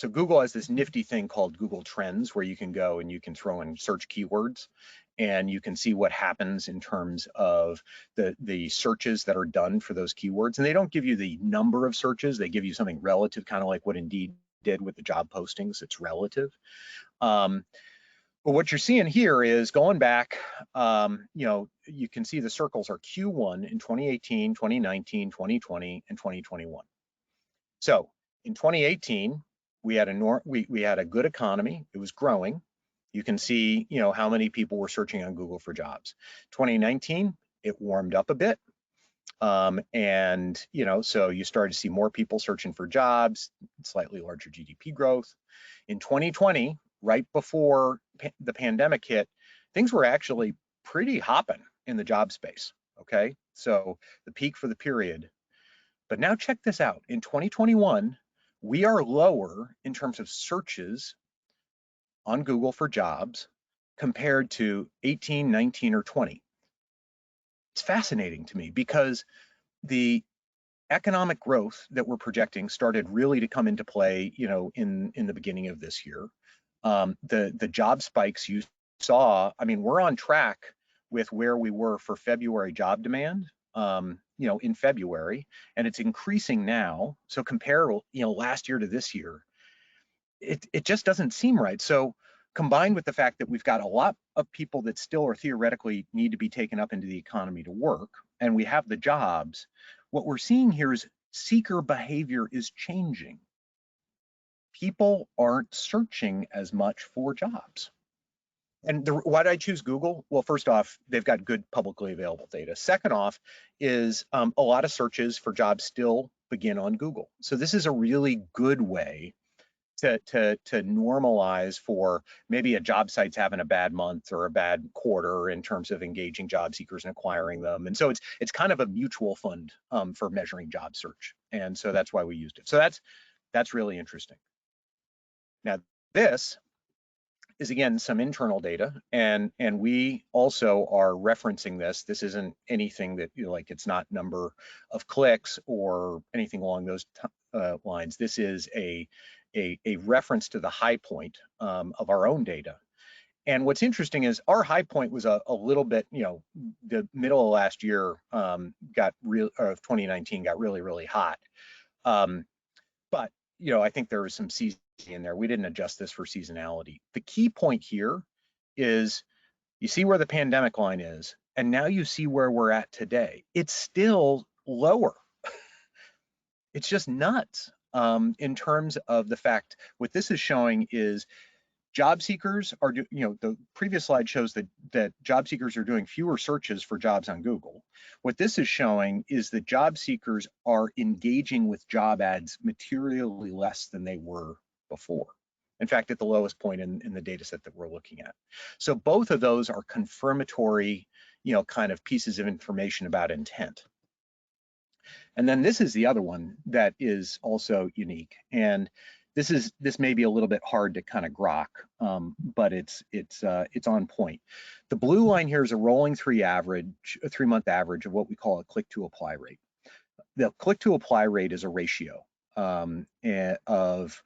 So Google has this nifty thing called Google Trends, where you can go and you can throw in search keywords, and you can see what happens in terms of the searches that are done for those keywords. And they don't give you the number of searches, they give you something relative, kind of like what Indeed did with the job postings. It's relative. But what you're seeing here is going back, you can see the circles are Q1 in 2018, 2019, 2020, and 2021. So in 2018, we had a good economy. It was growing. You can see, how many people were searching on Google for jobs. 2019, it warmed up a bit. So you started to see more people searching for jobs, slightly larger GDP growth. In 2020, right before the pandemic hit, things were actually pretty hopping in the job space, okay? So the peak for the period. But now check this out. In 2021, we are lower in terms of searches on Google for jobs compared to 18, 19, or 20. It's fascinating to me because the economic growth that we're projecting started really to come into play, in the beginning of this year. The job spikes you saw, we're on track with where we were for February job demand, in February, and it's increasing now. So compare, last year to this year, it just doesn't seem right. So combined with the fact that we've got a lot of people that still or theoretically need to be taken up into the economy to work, and we have the jobs, what we're seeing here is seeker behavior is changing. People aren't searching as much for jobs. And why did I choose Google? Well, first off, they've got good publicly available data. Second off is a lot of searches for jobs still begin on Google. So this is a really good way to normalize for maybe a job site's having a bad month or a bad quarter in terms of engaging job seekers and acquiring them. And so it's kind of a mutual fund for measuring job search. And so that's why we used it. So that's really interesting. Now this is again some internal data, and we also are referencing this. This isn't anything that it's not number of clicks or anything along those lines. This is a reference to the high point of our own data. And what's interesting is our high point was a little bit, the middle of last year of 2019 got really, really hot. But I think there was some season in there. We didn't adjust this for seasonality. The key point here is you see where the pandemic line is, and now you see where we're at today. It's still lower. It's just nuts in terms of the fact what this is showing is job seekers are, the previous slide shows that job seekers are doing fewer searches for jobs on Google. What this is showing is that job seekers are engaging with job ads materially less than they were before. In fact, at the lowest point in the data set that we're looking at. So both of those are confirmatory, kind of pieces of information about intent. And then this is the other one that is also unique. And this may be a little bit hard to kind of grok, but it's on point. The blue line here is a rolling three-month average of what we call a click-to-apply rate. The click-to-apply rate is a ratio of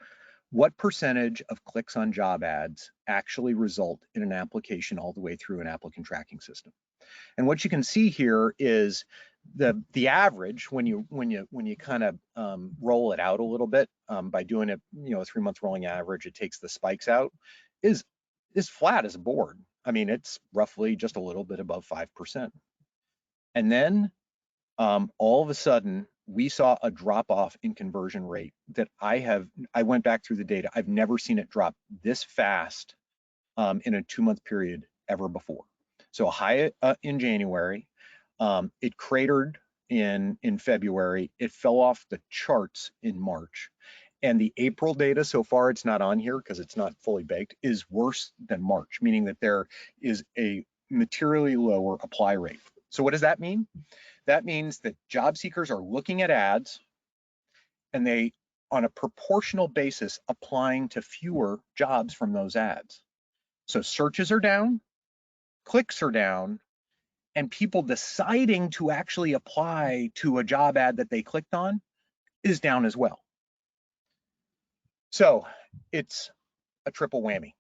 what percentage of clicks on job ads actually result in an application all the way through an applicant tracking system. And what you can see here is the average when you kind of roll it out a little bit by doing it, a 3-month rolling average, it takes the spikes out, is flat as a board. It's roughly just a little bit above 5%. And then all of a sudden we saw a drop off in conversion rate that I went back through the data. I've never seen it drop this fast in a 2-month period ever before. So a high in January, it cratered in February, it fell off the charts in March. And the April data so far, it's not on here because it's not fully baked, is worse than March, meaning that there is a materially lower apply rate. So what does that mean? That means that job seekers are looking at ads and they, on a proportional basis, applying to fewer jobs from those ads. So searches are down, clicks are down, and people deciding to actually apply to a job ad that they clicked on is down as well. So it's a triple whammy.